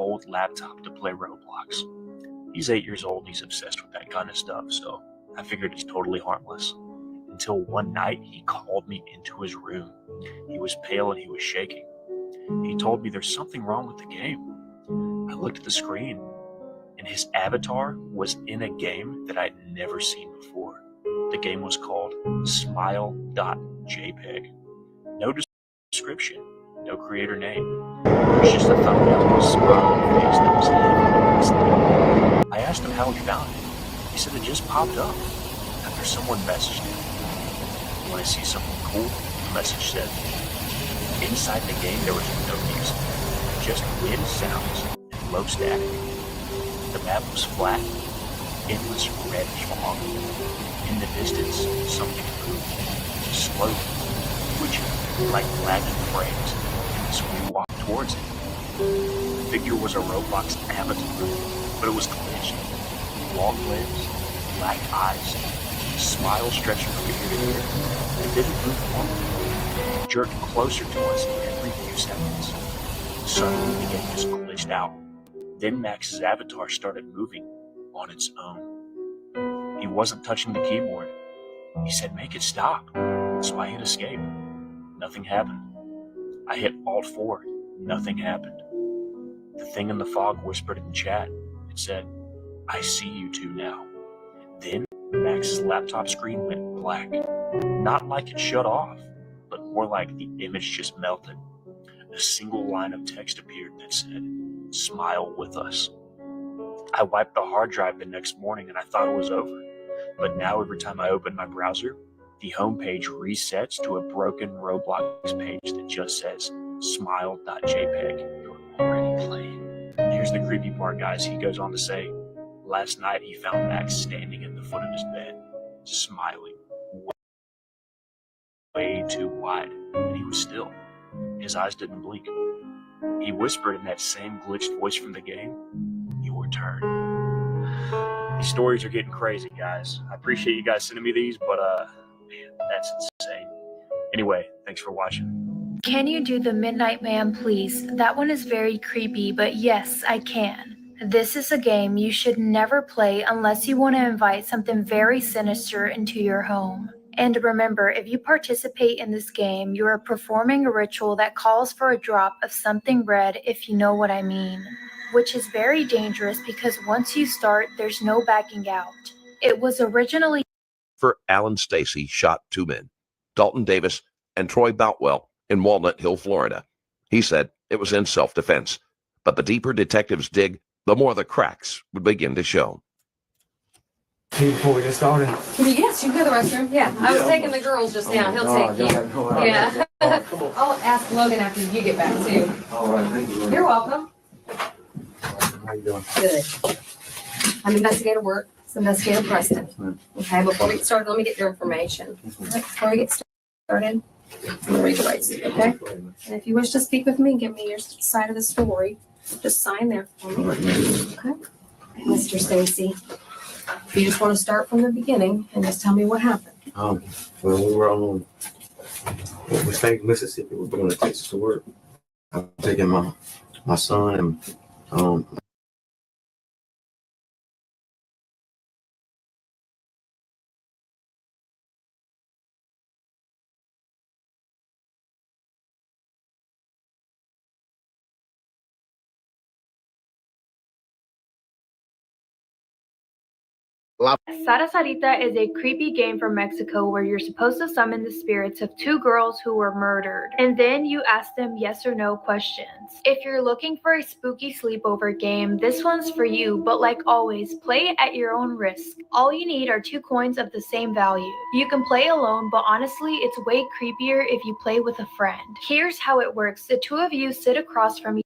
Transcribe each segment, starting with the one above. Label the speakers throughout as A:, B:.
A: old laptop to play Roblox. He's 8 years old and he's obsessed with that kind of stuff, so I figured it's totally harmless. Until one night he called me into his room. He was pale and he was shaking. He told me there's something wrong with the game. I looked at the screen and his avatar was in a game that I'd never seen before. The game was called Smile.jpg. No description, no creator name. It was just a thumbnail with a smiling face that was heavy. I asked him how he found it. He said it just popped up after someone messaged him. When I see something cool, the message said, inside the game there was no music, just wind sounds and low static. The map was flat, endless reddish fog. In the distance, something moved, slowly, twitching, like lagging frames, as we walked towards it. The figure was a Roblox avatar, but it was glitched. Long limbs, black eyes, smile stretching from ear to ear. It didn't move normally. It jerked closer to us every few seconds. Suddenly the game just glitched out. Then Max's avatar started moving on its own. He wasn't touching the keyboard. He said, "Make it stop." So I hit escape. Nothing happened. I hit Alt 4. Nothing happened. The thing in the fog whispered in chat. It said, "I see you two now." Then Max's laptop screen went black. Not like it shut off, but more like the image just melted. A single line of text appeared that said, "Smile with us." I wiped the hard drive the next morning and I thought it was over. But now every time I open my browser, the homepage resets to a broken Roblox page that just says smile.jpg. You're already playing. Here's the creepy part, guys. He goes on to say, last night he found Max standing at the foot of his bed, smiling way too wide, and he was still. His eyes didn't blink. He whispered in that same glitched voice from the game, "Your turn." These stories are getting crazy, guys. I appreciate you guys sending me these, but man, that's insane. Anyway, thanks for watching.
B: Can you do the Midnight Man, please? That one is very creepy, but yes, I can. This is a game you should never play unless you want to invite something very sinister into your home. And remember, if you participate in this game, you are performing a ritual that calls for a drop of something red, if you know what I mean. Which is very dangerous because once you start, there's no backing out. It was originally
C: Alan Stacy shot 2 men, Dalton Davis and Troy Boutwell, in Walnut Hill, Florida. He said it was in self-defense, but the deeper detectives dig, the more the cracks would begin to show.
D: Before we get started.
E: Yes, you can go to the restroom. Yeah, I was taking the girls just now. He'll take you. Yeah. I'll ask Logan after you get back too.
D: All right, thank you.
E: You're welcome.
D: How you doing?
E: Good. I'm Investigator Work. It's Investigator Preston. Okay, before we get started, let me get your information. Before we get started, I'm going to read the rights, okay? And if you wish to speak with me, give me your side of the story. Just sign there for me. Okay? Mr. Stacy, if you just want to start from the beginning and just tell me what happened.
D: When we were on State, Mississippi, we were going to Texas to work. I'm taking my son and
B: Sara Sarita is a creepy game from Mexico where you're supposed to summon the spirits of 2 girls who were murdered, and then you ask them yes or no questions. If you're looking for a spooky sleepover game, this one's for you, but like always, play it at your own risk. All you need are 2 coins of the same value. You can play alone, but honestly, it's way creepier if you play with a friend. Here's how it works. The 2 of you sit across from each.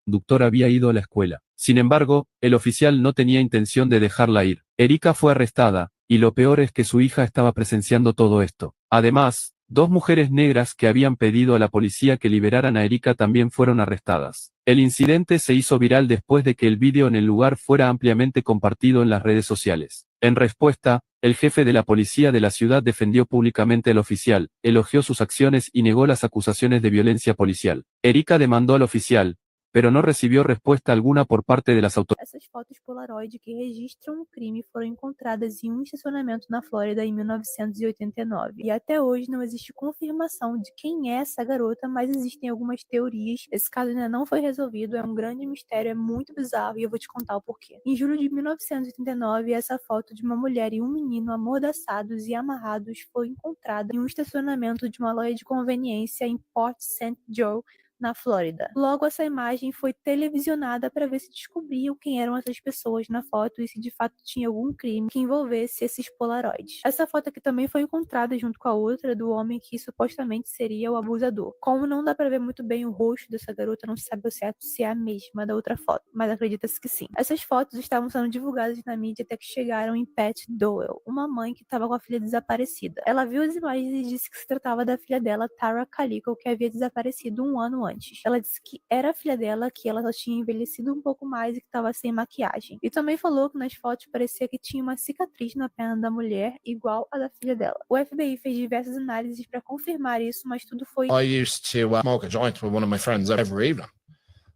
F: conductor había ido a la escuela. Sin embargo, el oficial no tenía intención de dejarla ir. Erika fue arrestada, y lo peor es que su hija estaba presenciando todo esto. Además, 2 mujeres negras que habían pedido a la policía que liberaran a Erika también fueron arrestadas. El incidente se hizo viral después de que el vídeo en el lugar fuera ampliamente compartido en las redes sociales. En respuesta, el jefe de la policía de la ciudad defendió públicamente al oficial, elogió sus acciones y negó las acusaciones de violencia policial. Erika demandó al oficial, pero no recibió respuesta alguna por parte de las autoridades.
G: Essas fotos Polaroid que registram o crime foram encontradas em um estacionamento na Flórida em 1989. E até hoje não existe confirmação de quem é essa garota, mas existem algumas teorias. Esse caso ainda não foi resolvido, é um grande mistério, é muito bizarro e eu vou te contar o porquê. Em julho de 1989, essa foto de uma mulher e um menino amordaçados e amarrados foi encontrada em um estacionamento de uma loja de conveniência em Port St. Joe, na Flórida. Logo, essa imagem foi televisionada para ver se descobriam quem eram essas pessoas na foto e se de fato tinha algum crime que envolvesse esses polaroids. Essa foto aqui também foi encontrada junto com a outra do homem que supostamente seria o abusador. Como não dá para ver muito bem o rosto dessa garota, não se sabe ao certo se é a mesma da outra foto, mas acredita-se que sim. Essas fotos estavam sendo divulgadas na mídia até que chegaram em Pat Doyle, uma mãe que estava com a filha desaparecida. Ela viu as imagens e disse que se tratava da filha dela, Tara Calico, que havia desaparecido um ano antes. Ela disse que era a filha dela, que ela só tinha envelhecido um pouco mais e que estava sem maquiagem. E também falou que nas fotos parecia que tinha uma cicatriz na perna da mulher, igual a da filha dela. O FBI fez diversas análises para confirmar isso, mas tudo foi...
H: I used to smoke a joint with one of my friends every evening.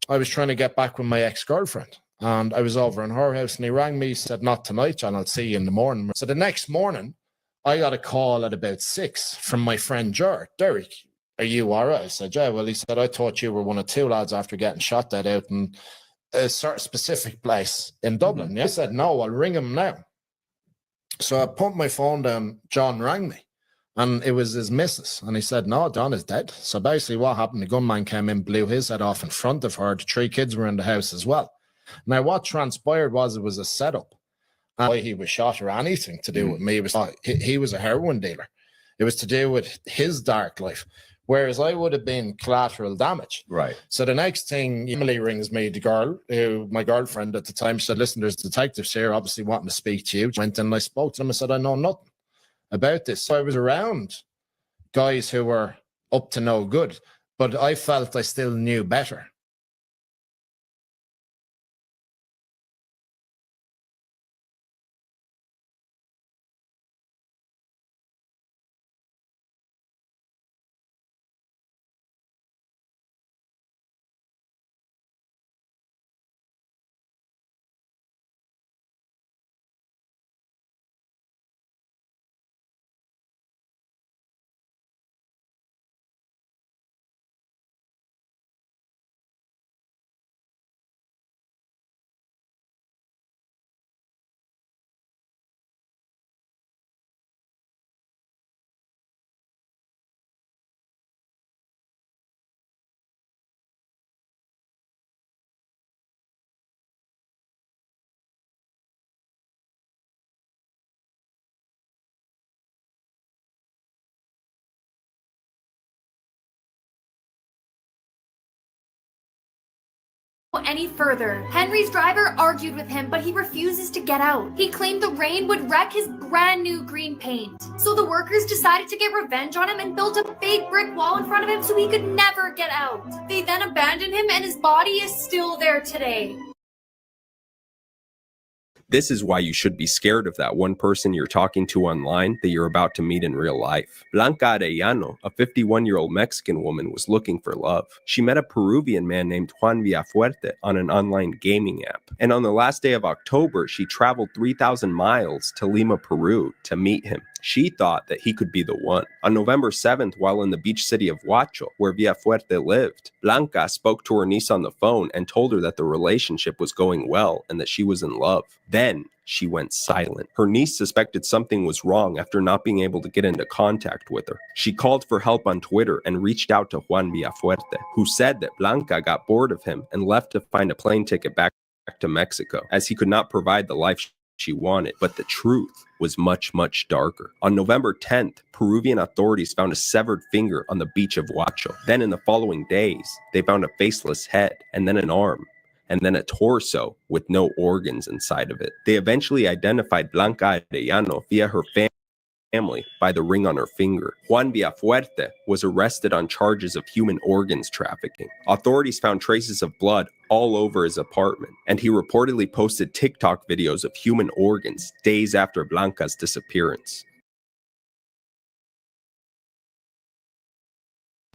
H: I was trying to get back with my ex-girlfriend, and I was over in her house, and he rang me, said, "Not tonight, John, I'll see you in the morning." So the next morning, I got a call at about 6 from my friend Derek. "Are you all right?" I said, "Yeah." Well, he said, "I thought you were one of 2 lads after getting shot dead out in a certain specific place in Dublin." Mm-hmm. I said, "No, I'll ring him now." So I put my phone down. John rang me, and it was his missus. And he said, "No, John is dead." So basically what happened, the gunman came in, blew his head off in front of her. The 3 kids were in the house as well. Now, what transpired was it was a setup. And why he was shot or anything to do with me. It was he was a heroin dealer. It was to do with his dark life. Whereas I would have been collateral damage.
I: Right.
H: So the next thing, Emily rings me, the girl, my girlfriend at the time, she said, "Listen, there's detectives here, obviously wanting to speak to you." Went and I spoke to them. I said, "I know nothing about this." So I was around guys who were up to no good, but I felt I still knew better.
J: Any further. Henry's driver argued with him, but he refuses to get out. He claimed the rain would wreck his brand new green paint. So the workers decided to get revenge on him and built a fake brick wall in front of him so he could never get out. They then abandoned him and his body is still there today.
K: This is why you should be scared of that one person you're talking to online that you're about to meet in real life. Blanca Arellano, a 51-year-old Mexican woman, was looking for love. She met a Peruvian man named Juan Villafuerte on an online gaming app. And on the last day of October, she traveled 3,000 miles to Lima, Peru to meet him. She thought that he could be the one. On November 7th, while in the beach city of Huacho, where Villafuerte lived, Blanca spoke to her niece on the phone and told her that the relationship was going well and that she was in love. Then she went silent. Her niece suspected something was wrong after not being able to get into contact with her. She called for help on Twitter and reached out to Juan Villafuerte, who said that Blanca got bored of him and left to find a plane ticket back to Mexico, as he could not provide the life she wanted. But the truth was much, much darker. On November 10th, Peruvian authorities found a severed finger on the beach of Huacho. Then in the following days, they found a faceless head, and then an arm, and then a torso with no organs inside of it. They eventually identified Blanca Arellano via her family by the ring on her finger. Juan Villafuerte was arrested on charges of human organs trafficking. Authorities found traces of blood all over his apartment, and he reportedly posted TikTok videos of human organs days after Blanca's disappearance.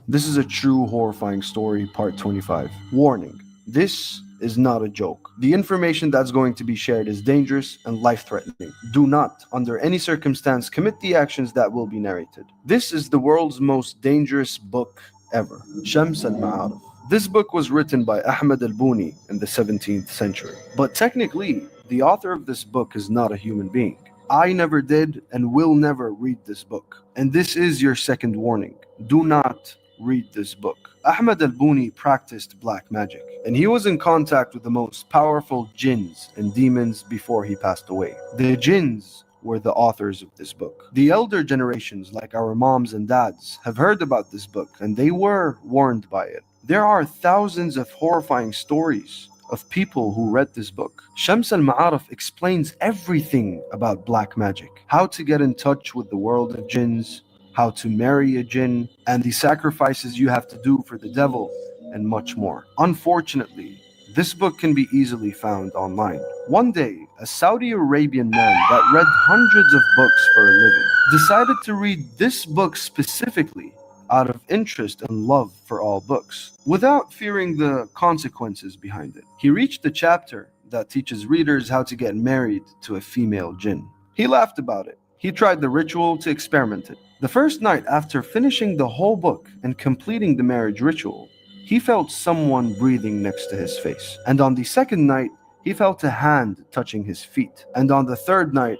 I: This is a true horrifying story, part 25. Warning, this is not a joke. The information that's going to be shared is dangerous and life-threatening. Do not, under any circumstance, commit the actions that will be narrated. This is the world's most dangerous book ever, Shams al-Ma'arif. This book was written by Ahmad al-Buni in the 17th century. But technically, the author of this book is not a human being. I never did and will never read this book. And this is your second warning. Do not read this book. Ahmad al-Buni practiced black magic, and he was in contact with the most powerful jinns and demons before he passed away. The jinns were the authors of this book. The elder generations, like our moms and dads, have heard about this book, and they were warned by it. There are thousands of horrifying stories of people who read this book. Shams al-Ma'arif explains everything about black magic, how to get in touch with the world of jinns, how to marry a jinn, and the sacrifices you have to do for the devil, and much more. Unfortunately, this book can be easily found online. One day, a Saudi Arabian man that read hundreds of books for a living decided to read this book specifically out of interest and love for all books, without fearing the consequences behind it. He reached the chapter that teaches readers how to get married to a female jinn. He laughed about it. He tried the ritual to experiment it. The first night after finishing the whole book and completing the marriage ritual, he felt someone breathing next to his face. And on the second night, he felt a hand touching his feet. And on the third night,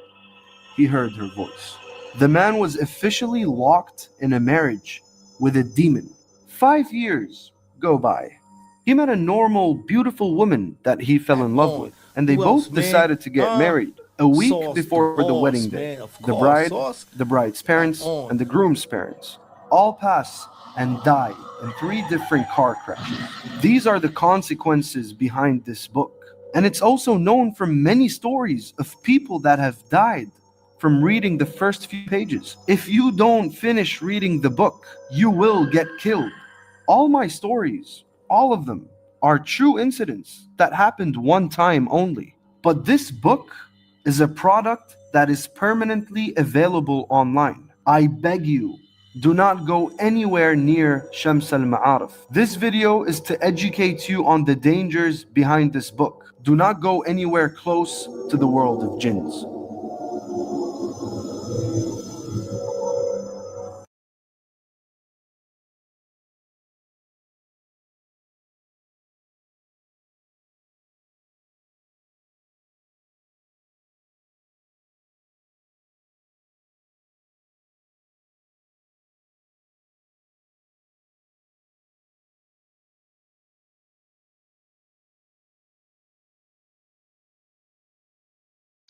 I: he heard her voice. The man was officially locked in a marriage with a demon. 5 years go by. He met a normal, beautiful woman that he fell in love with, and they both decided to get married a week before the wedding day. The bride, the bride's parents, and the groom's parents all pass and die in 3 different car crashes. These are the consequences behind this book. And it's also known from many stories of people that have died from reading the first few pages. If you don't finish reading the book, you will get killed. All my stories, all of them, are true incidents that happened one time only. But this book is a product that is permanently available online. I beg you, do not go anywhere near Shams al-Ma'arif. This video is to educate you on the dangers behind this book. Do not go anywhere close to the world of jinns.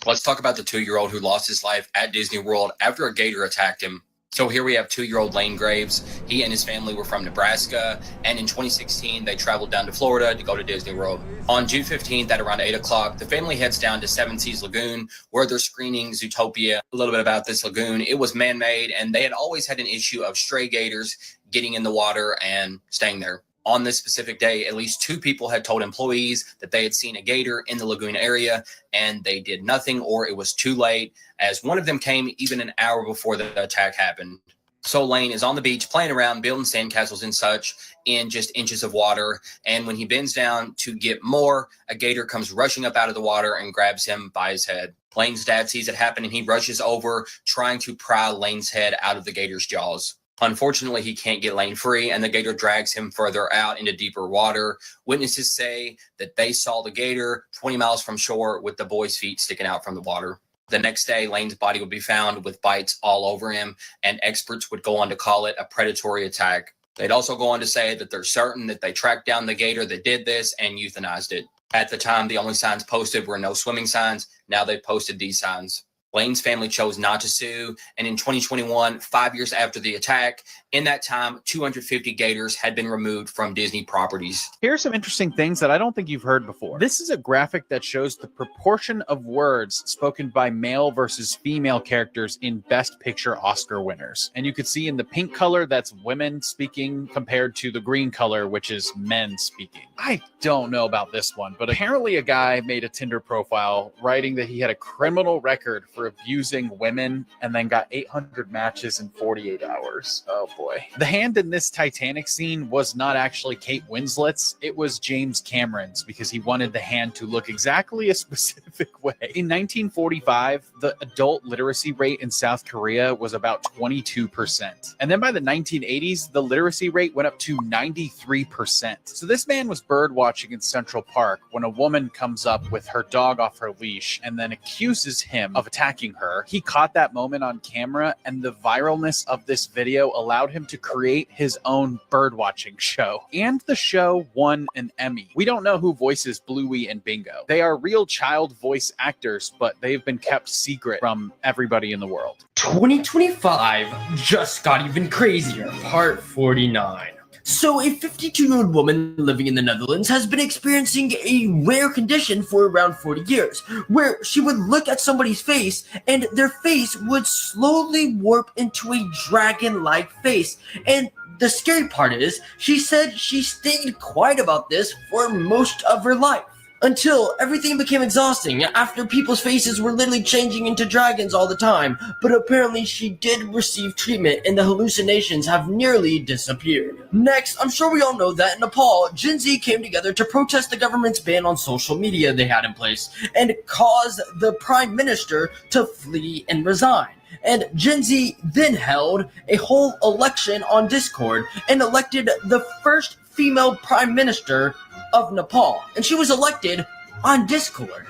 L: Let's talk about the 2-year-old who lost his life at Disney World after a gator attacked him. So here we have 2-year-old Lane Graves. He and his family were from Nebraska, and in 2016, they traveled down to Florida to go to Disney World. On June 15th at around 8 o'clock, the family heads down to Seven Seas Lagoon, where they're screening Zootopia. A little bit about this lagoon. It was man-made, and they had always had an issue of stray gators getting in the water and staying there. On this specific day, at least 2 people had told employees that they had seen a gator in the lagoon area, and they did nothing, or it was too late, as one of them came even an hour before the attack happened. So Lane is on the beach playing around, building sandcastles and such in just inches of water, and when he bends down to get more, a gator comes rushing up out of the water and grabs him by his head. Lane's dad sees it happen, and he rushes over, trying to pry Lane's head out of the gator's jaws. Unfortunately, he can't get Lane free, and the gator drags him further out into deeper water. Witnesses say that they saw the gator 20 miles from shore with the boy's feet sticking out from the water. The next day, Lane's body would be found with bites all over him, and experts would go on to call it a predatory attack. They'd also go on to say that they're certain that they tracked down the gator that did this and euthanized it. At the time, the only signs posted were no swimming signs. Now they've posted these signs. Lane's family chose not to sue, and in 2021, 5 years after the attack, in that time, 250 gators had been removed from Disney properties.
M: Here's some interesting things that I don't think you've heard before. This is a graphic that shows the proportion of words spoken by male versus female characters in Best Picture Oscar winners. And you can see in the pink color, that's women speaking compared to the green color, which is men speaking. I don't know about this one, but apparently a guy made a Tinder profile writing that he had a criminal record for abusing women and then got 800 matches in 48 hours. Oh boy. The hand in this Titanic scene was not actually Kate Winslet's, it was James Cameron's, because he wanted the hand to look exactly a specific way. In 1945, the adult literacy rate in South Korea was about 22%. And then by the 1980s, the literacy rate went up to 93%. So this man was bird watching in Central Park when a woman comes up with her dog off her leash and then accuses him of attacking her. He caught that moment on camera, and the viralness of this video allowed him to create his own bird watching show. And the show won an Emmy. We don't know who voices Bluey and Bingo. They are real child voice actors, but they've been kept secret from everybody in the world.
N: 2025 just got even crazier. Part 49. So, a 52-year-old woman living in the Netherlands has been experiencing a rare condition for around 40 years, where she would look at somebody's face and their face would slowly warp into a dragon-like face. And the scary part is, she said she stayed quiet about this for most of her life. Until everything became exhausting after people's faces were literally changing into dragons all the time. But apparently she did receive treatment and the hallucinations have nearly disappeared. Next, I'm sure we all know that in Nepal, Gen Z came together to protest the government's ban on social media they had in place and caused the prime minister to flee and resign. And Gen Z then held a whole election on Discord and elected the first female prime minister of Nepal, and she was elected on Discord.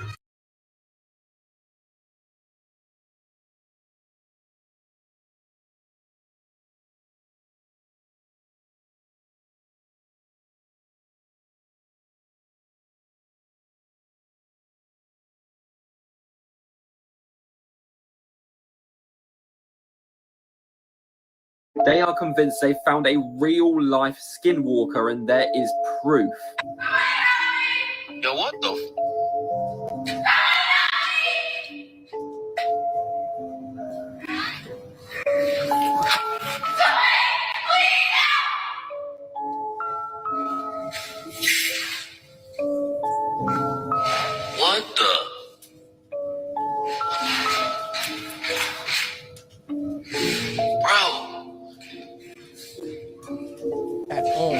O: They are convinced they found a real-life skinwalker, and there is proof.
P: Yo, what the? What the? Bro.
Q: At all.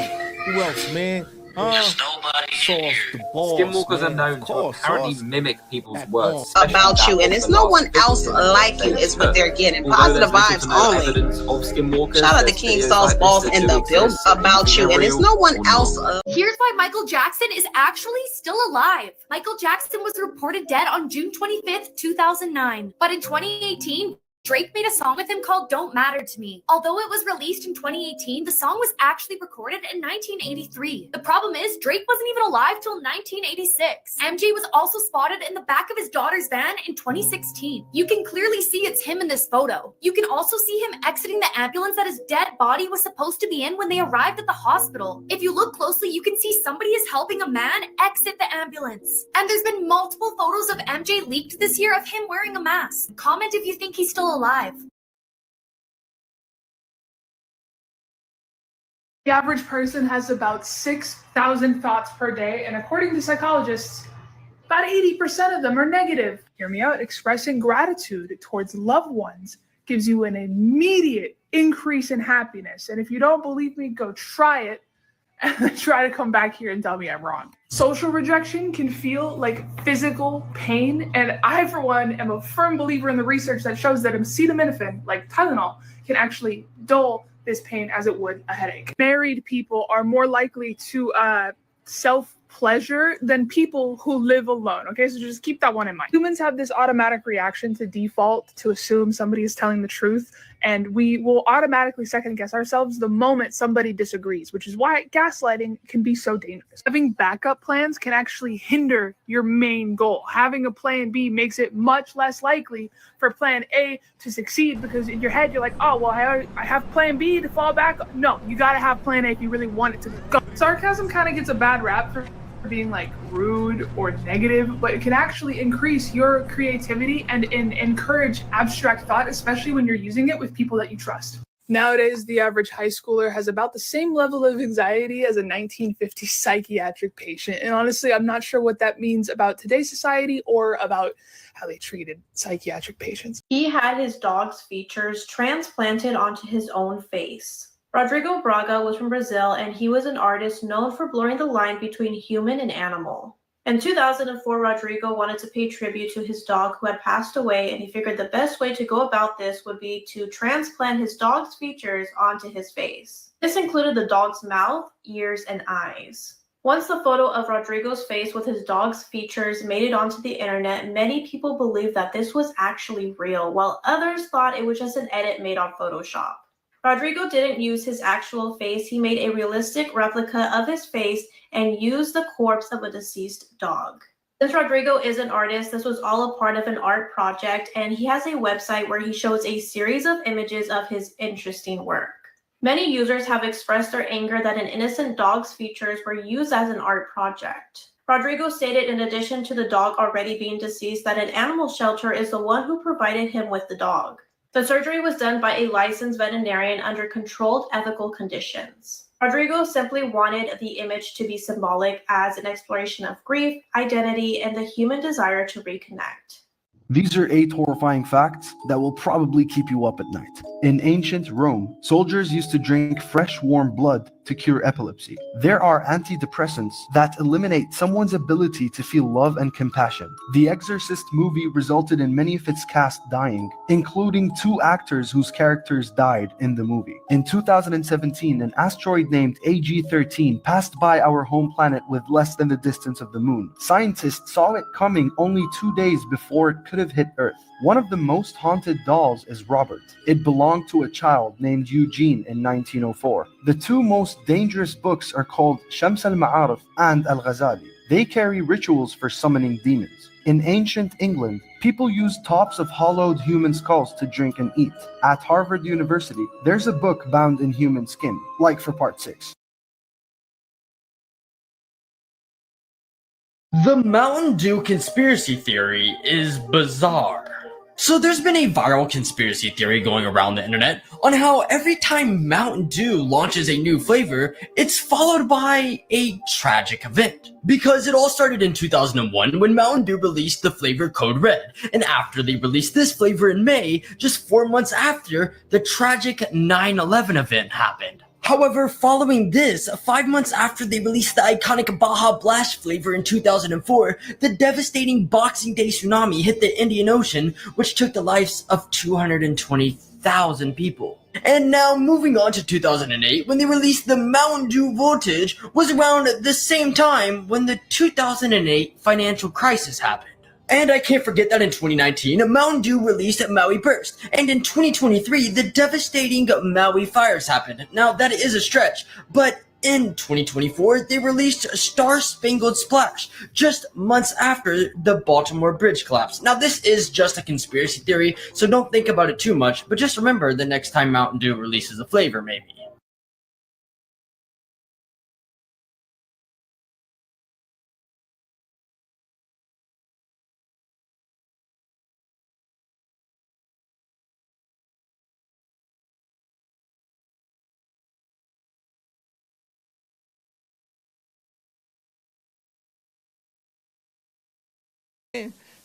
Q: Who else, man?
P: There's nobody here.
O: Skinwalkers are known to apparently mimic people's words.
R: About you, and it's no one else like you is what they're getting. Positive vibes only. Shout out to King Saul's boss and the build about you, and it's no one else.
J: Here's why Michael Jackson is actually still alive. Michael Jackson was reported dead on June 25th, 2009. But in 2018, Drake made a song with him called Don't Matter to Me. Although it was released in 2018, the song was actually recorded in 1983. The problem is, Drake wasn't even alive till 1986. MJ was also spotted in the back of his daughter's van in 2016. You can clearly see it's him in this photo. You can also see him exiting the ambulance that his dead body was supposed to be in when they arrived at the hospital. If you look closely, you can see somebody is helping a man exit the ambulance. And there's been multiple photos of MJ leaked this year of him wearing a mask. Comment if you think he's still alive.
S: The average person has about 6,000 thoughts per day, and according to psychologists, about 80% of them are negative. Hear me out. Expressing gratitude towards loved ones gives you an immediate increase in happiness. And if you don't believe me, go try it and then try to come back here and tell me I'm wrong. Social rejection can feel like physical pain, and I, for one, am a firm believer in the research that shows that acetaminophen, like Tylenol, can actually dull this pain as it would a headache. Married people are more likely to self-pleasure than people who live alone, okay? So just keep that one in mind. Humans have this automatic reaction to default to assume somebody is telling the truth, And we will automatically second guess ourselves the moment somebody disagrees, which is why gaslighting can be so dangerous. Having backup plans can actually hinder your main goal. Having a plan B makes it much less likely for plan A to succeed, because in your head you're like, oh, well, I have plan B to fall back. No, you gotta have plan A if you really want it to go. Sarcasm kind of gets a bad rap for being like rude or negative, but it can actually increase your creativity and encourage abstract thought, especially when you're using it with people that you trust. Nowadays, the average high schooler has about the same level of anxiety as a 1950s psychiatric patient. And honestly, I'm not sure what that means about today's society or about how they treated psychiatric patients.
T: He had his dog's features transplanted onto his own face. Rodrigo Braga was from Brazil, and he was an artist known for blurring the line between human and animal. In 2004, Rodrigo wanted to pay tribute to his dog who had passed away, and he figured the best way to go about this would be to transplant his dog's features onto his face. This included the dog's mouth, ears, and eyes. Once the photo of Rodrigo's face with his dog's features made it onto the internet, many people believed that this was actually real, while others thought it was just an edit made on Photoshop. Rodrigo didn't use his actual face. He made a realistic replica of his face and used the corpse of a deceased dog. Since Rodrigo is an artist, this was all a part of an art project, and he has a website where he shows a series of images of his interesting work. Many users have expressed their anger that an innocent dog's features were used as an art project. Rodrigo stated, in addition to the dog already being deceased, that an animal shelter is the one who provided him with the dog. The surgery was done by a licensed veterinarian under controlled ethical conditions. Rodrigo simply wanted the image to be symbolic as an exploration of grief, identity, and the human desire to reconnect.
I: These are 8 horrifying facts that will probably keep you up at night. In ancient Rome, soldiers used to drink fresh warm blood to cure epilepsy. There are antidepressants that eliminate someone's ability to feel love and compassion. The Exorcist movie resulted in many of its cast dying, including 2 actors whose characters died in the movie. In 2017, an asteroid named AG-13 passed by our home planet with less than the distance of the moon. Scientists saw it coming only 2 days before it could have hit Earth. One of the most haunted dolls is Robert. It belonged to a child named Eugene in 1904. The 2 most dangerous books are called Shams al-Ma'arif and Al-Ghazali. They carry rituals for summoning demons. In ancient England, people used tops of hollowed human skulls to drink and eat. At Harvard University, there's a book bound in human skin, like for part 6.
N: The Mountain Dew conspiracy theory is bizarre. So there's been a viral conspiracy theory going around the internet on how every time Mountain Dew launches a new flavor, it's followed by a tragic event. Because it all started in 2001 when Mountain Dew released the flavor Code Red, and after they released this flavor in May, just 4 months after, the tragic 9/11 event happened. However, following this, 5 months after they released the iconic Baja Blast flavor in 2004, the devastating Boxing Day tsunami hit the Indian Ocean, which took the lives of 220,000 people. And now moving on to 2008, when they released the Mountain Dew Voltage, was around the same time when the 2008 financial crisis happened. And I can't forget that in 2019, Mountain Dew released Maui Burst, and in 2023, the devastating Maui fires happened. Now, that is a stretch, but in 2024, they released Star Spangled Splash, just months after the Baltimore Bridge collapse. Now, this is just a conspiracy theory, so don't think about it too much, but just remember the next time Mountain Dew releases a flavor, maybe.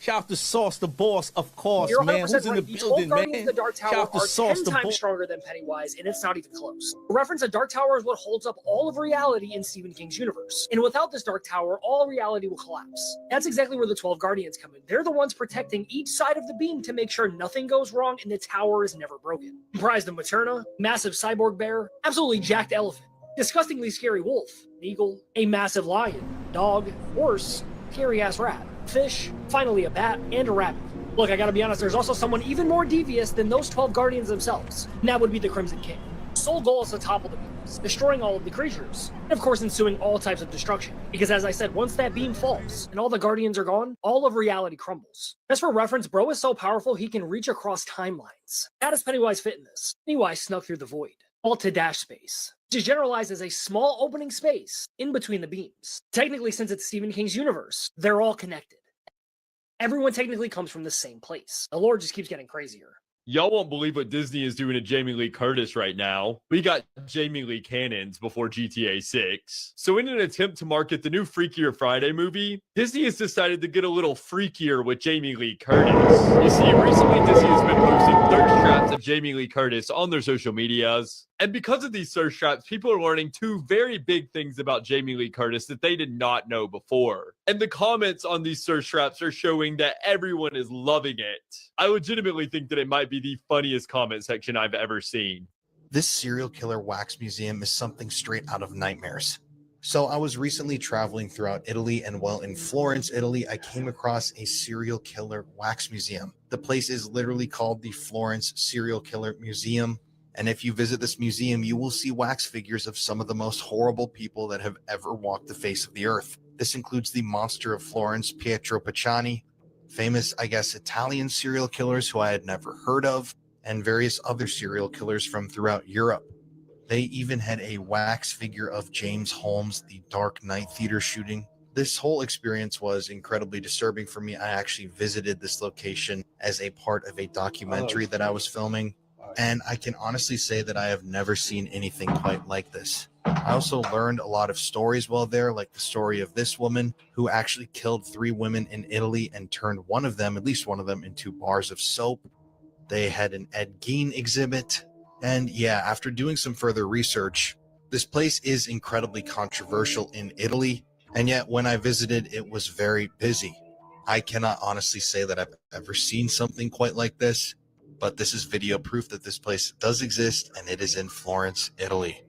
Q: Shout out to Sauce, the boss, of course,
U: You're 100%
Q: man. Who's in the
U: right. The
Q: building,
U: 12 Guardians
Q: man?
U: of the Dark Tower
Q: Shout out to
U: are
Q: Sauce,
U: 10
Q: the
U: times
Q: boss.
U: stronger than Pennywise, and it's not even close. The reference that Dark Tower is what holds up all of reality in Stephen King's universe. And without this Dark Tower, all reality will collapse. That's exactly where the 12 Guardians come in. They're the ones protecting each side of the beam to make sure nothing goes wrong and the tower is never broken. Comprised of Materna, massive cyborg bear, absolutely jacked elephant, disgustingly scary wolf, an eagle, a massive lion, dog, horse, scary-ass rat, fish, finally a bat, and a rabbit. Look, I gotta be honest, there's also someone even more devious than those 12 guardians themselves. And that would be the Crimson King. Sole goal is to topple the beams, destroying all of the creatures, and of course ensuing all types of destruction. Because as I said, once that beam falls and all the guardians are gone, all of reality crumbles. Just for reference, bro is so powerful he can reach across timelines. How does Pennywise fit in this? Pennywise snuck through the void, all to dash space, which is generalized as a small opening space in between the beams. Technically, since it's Stephen King's universe, they're all connected. Everyone technically comes from the same place. The lore just keeps getting crazier.
A: Y'all won't believe what Disney is doing to Jamie Lee Curtis right now. We got Jamie Lee cannons before GTA 6. So in an attempt to market the new Freakier Friday movie, Disney has decided to get a little freakier with Jamie Lee Curtis. You see, recently Disney has been posting thirst traps of Jamie Lee Curtis on their social medias. And because of these thirst traps, people are learning two very big things about Jamie Lee Curtis that they did not know before. And the comments on these thirst traps are showing that everyone is loving it. I legitimately think that it might be the funniest comment section I've ever seen.
V: This serial killer wax museum is something straight out of nightmares. So I was recently traveling throughout Italy, and while in Florence, Italy, I came across a serial killer wax museum. The place is literally called the Florence Serial Killer Museum. And if you visit this museum, you will see wax figures of some of the most horrible people that have ever walked the face of the earth. This includes the monster of Florence, Pietro Pacciani, famous, I guess, Italian serial killers who I had never heard of, and various other serial killers from throughout Europe. They even had a wax figure of James Holmes, the Dark Knight theater shooting. This whole experience was incredibly disturbing for me. I actually visited this location as a part of a documentary that I was filming, and I can honestly say that I have never seen anything quite like this. I also learned a lot of stories while there, like the story of this woman who actually killed 3 women in Italy and turned one of them, at least one of them, into bars of soap. They had an Ed Gein exhibit. And yeah, after doing some further research, this place is incredibly controversial in Italy. And yet when I visited, it was very busy. I cannot honestly say that I've ever seen something quite like this, but this is video proof that this place does exist, and it is in Florence, Italy.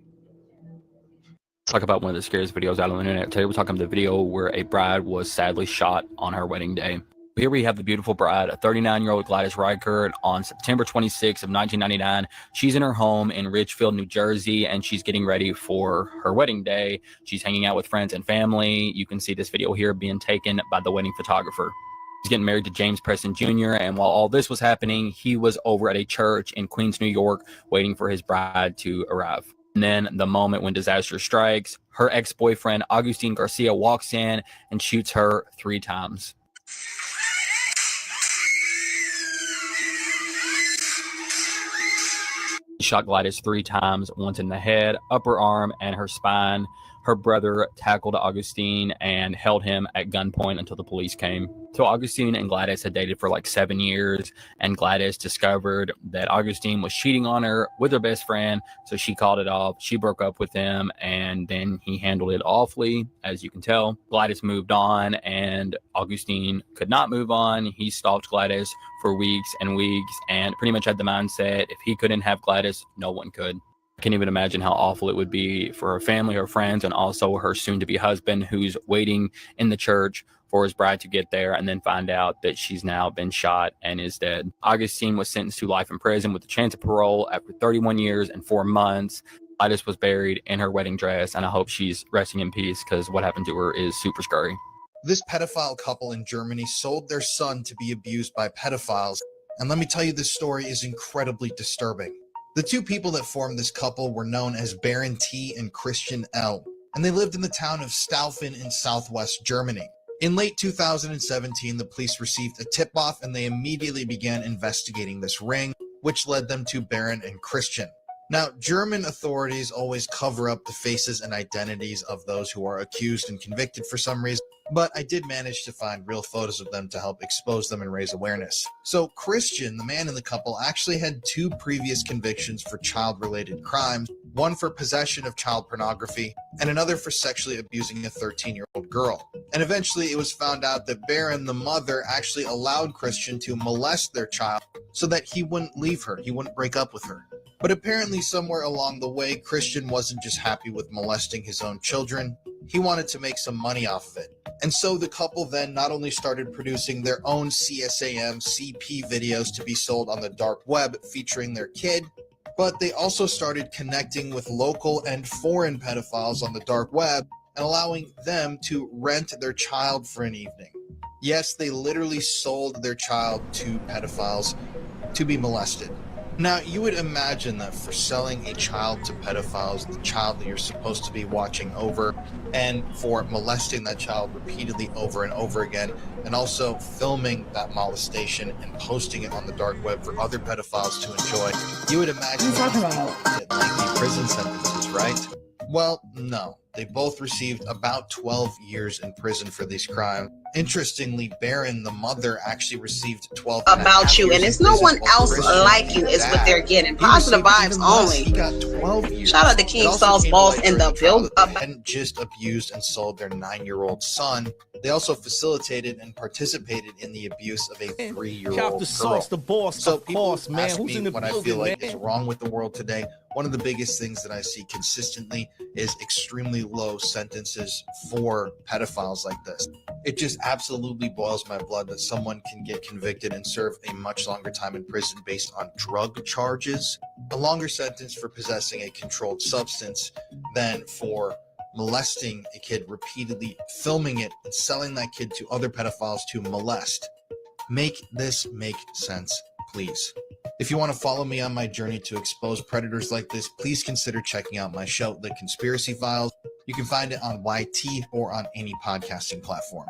W: Talk about one of the scariest videos out on the internet. Today we're talking about the video where a bride was sadly shot on her wedding day. Here we have the beautiful bride, a 39-year-old Gladys Reichert, on September 26 of 1999. She's in her home in Ridgefield, New Jersey, and she's getting ready for her wedding day. She's hanging out with friends and family. You can see this video here being taken by the wedding photographer. He's getting married to James Preston Jr., and while all this was happening, he was over at a church in Queens, New York, waiting for his bride to arrive. And then the moment when disaster strikes, her ex-boyfriend, Augustine Garcia, walks in and shoots her 3 times. He shot Gladys 3 times, once in the head, upper arm, and her spine. Her brother tackled Augustine and held him at gunpoint until the police came. So Augustine and Gladys had dated for like 7 years, and Gladys discovered that Augustine was cheating on her with her best friend, so she called it off. She broke up with him, and then he handled it awfully, as you can tell. Gladys moved on, and Augustine could not move on. He stalked Gladys for weeks and weeks, and pretty much had the mindset, if he couldn't have Gladys, no one could. I can't even imagine how awful it would be for her family, her friends, and also her soon-to-be husband, who's waiting in the church for his bride to get there and then find out that she's now been shot and is dead. Augustine was sentenced to life in prison with a chance of parole after 31 years and 4 months. Gladys was buried in her wedding dress, and I hope she's resting in peace because what happened to her is super scary.
V: This pedophile couple in Germany sold their son to be abused by pedophiles. And let me tell you, this story is incredibly disturbing. The 2 people that formed this couple were known as Baron T and Christian L, and they lived in the town of Staufen in southwest Germany. In late 2017, the police received a tip-off, and they immediately began investigating this ring, which led them to Baron and Christian. Now, German authorities always cover up the faces and identities of those who are accused and convicted for some reason, but I did manage to find real photos of them to help expose them and raise awareness. So Christian, the man in the couple, actually had 2 previous convictions for child-related crimes, one for possession of child pornography, and another for sexually abusing a 13-year-old girl. And eventually it was found out that Baron, the mother, actually allowed Christian to molest their child so that he wouldn't leave her, he wouldn't break up with her. But apparently somewhere along the way, Christian wasn't just happy with molesting his own children, he wanted to make some money off of it. And so the couple then not only started producing their own CSAM CP videos to be sold on the dark web featuring their kid, but they also started connecting with local and foreign pedophiles on the dark web and allowing them to rent their child for an evening. Yes, they literally sold their child to pedophiles to be molested. Now, you would imagine that for selling a child to pedophiles, the child that you're supposed to be watching over, and for molesting that child repeatedly over and over again, and also filming that molestation and posting it on the dark web for other pedophiles to enjoy, you would imagine that these people get lengthy prison sentences, right? Well, no. They both received about 12 years in prison for these crimes. Interestingly, Barron, the mother, actually received 12
R: about you, and it's no one else like you is what they're getting. Positive vibes only.
V: He got 12 years.
R: Shout out to King Saul's boss in the build.
V: They hadn't just abused and sold their 9-year-old son. They also facilitated and participated in the abuse of a 3-year-old girl.
Q: The boss,
V: so
Q: of course, man.
V: Ask
Q: Who's
V: me
Q: in the
V: what
Q: building,
V: I feel like
Q: man?
V: is wrong with the world today. One of the biggest things that I see consistently is extremely low sentences for pedophiles like this. It just absolutely boils my blood that someone can get convicted and serve a much longer time in prison based on drug charges, a longer sentence for possessing a controlled substance than for molesting a kid repeatedly, filming it, and selling that kid to other pedophiles to molest. Make this make sense, please. If you want to follow me on my journey to expose predators like this, please consider checking out my show, The Conspiracy Files. You can find it on YT or on any podcasting platform.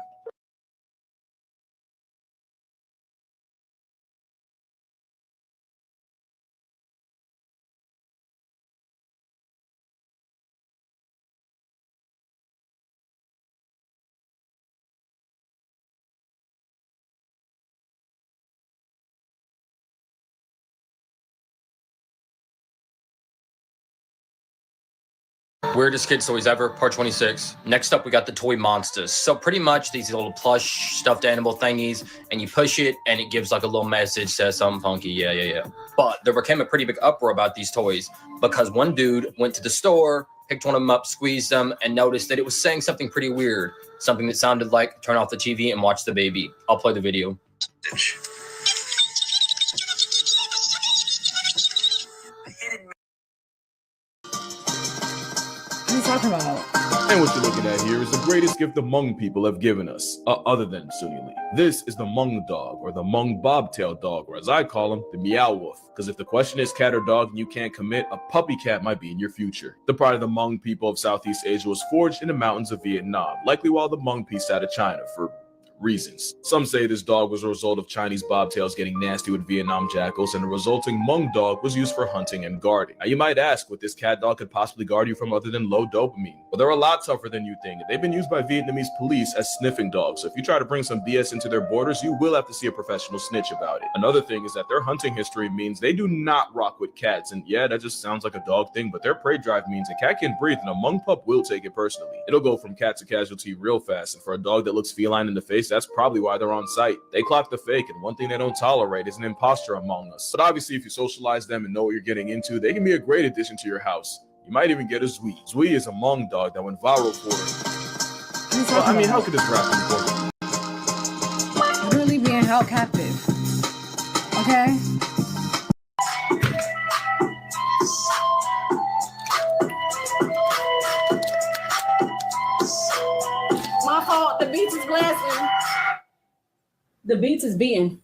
L: Weirdest kid stories ever, part 26. Next up, we got the toy monsters. So pretty much these little plush stuffed animal thingies, and you push it, and it gives like a little message, says something funky, yeah. But there became a pretty big uproar about these toys because one dude went to the store, picked one of them up, squeezed them, and noticed that it was saying something pretty weird. Something that sounded like, turn off the TV and watch the baby. I'll play the video.
C: Talking about. And what you're looking at here is the greatest gift the Hmong people have given us, other than Sunni Lee. This is the Hmong dog, or the Hmong bobtail dog, or as I call him, the meow wolf. Because if the question is cat or dog and you can't commit, a puppy cat might be in your future. The pride of the Hmong people of Southeast Asia was forged in the mountains of Vietnam, likely while the Hmong pieced out of China for reasons. Some say this dog was a result of Chinese bobtails getting nasty with Vietnam jackals, and the resulting Hmong dog was used for hunting and guarding. Now you might ask what this cat dog could possibly guard you from other than low dopamine. Well, they're a lot tougher than you think. They've been used by Vietnamese police as sniffing dogs, so if you try to bring some BS into their borders, you will have to see a professional snitch about it. Another thing is that their hunting history means they do not rock with cats, and yeah, that just sounds like a dog thing, but their prey drive means a cat can breathe, and a Hmong pup will take it personally. It'll go from cat to casualty real fast, and for a dog that looks feline in the face, that's probably why they're on site. They clock the fake, and one thing they don't tolerate is an imposter among us. But obviously, if you socialize them and know what you're getting into, they can be a great addition to your house. You might even get a Zui. Zui is a Hmong dog that went viral for it. Well, I mean, how could this rap be important?
D: Really being held captive. Okay?
E: My fault. The beats is blasting. The beats is beating.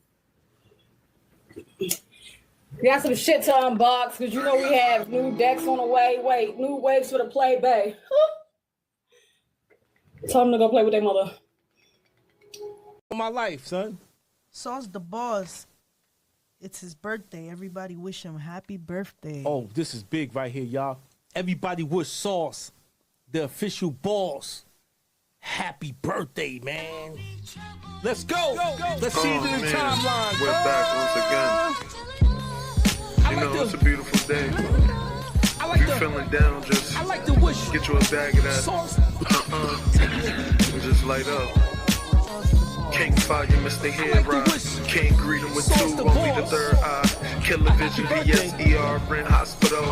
E: We got some shit to unbox because you know we have new decks on the way. Wait, new waves for the play bay. Tell them to go play with their mother.
Q: My life, son.
X: Sauce the boss. It's his birthday. Everybody wish him happy birthday.
Q: Oh, this is big right here, y'all. Everybody wish Sauce, the official boss, happy birthday, man. Let's go. Let's see it in the timeline.
Y: We're back once again. You know, it's a beautiful day. If you're feeling down, just get you a bag of that. And just light up. King Fire, Mr. Hero. Can't greet him with two, only the third eye. Killer Vision, PSER, in hospital.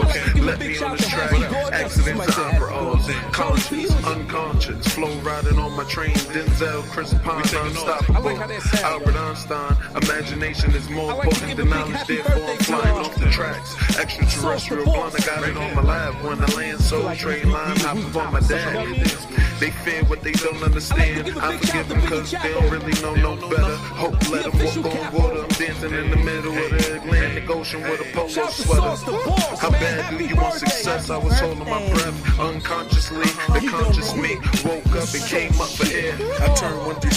Y: Let me on the track. Accidents and opera O's. Conscious, unconscious. Flow riding on my train. Denzel, Chris Pine, unstoppable. Albert Einstein. Imagination is more potent than knowledge. Therefore, I'm flying off the tracks. Extraterrestrial blunt, I got it on my lap. When I land, soul train line, hop on my dad. They fear what they don't understand. I forgive them cause they don't really know no better. Hope let them walk on water. I'm dancing in the middle of the Atlantic Ocean with a polo sweater. How bad do you want success? I was holding my breath unconsciously. The conscious me woke up and came up for air. I turned 1 through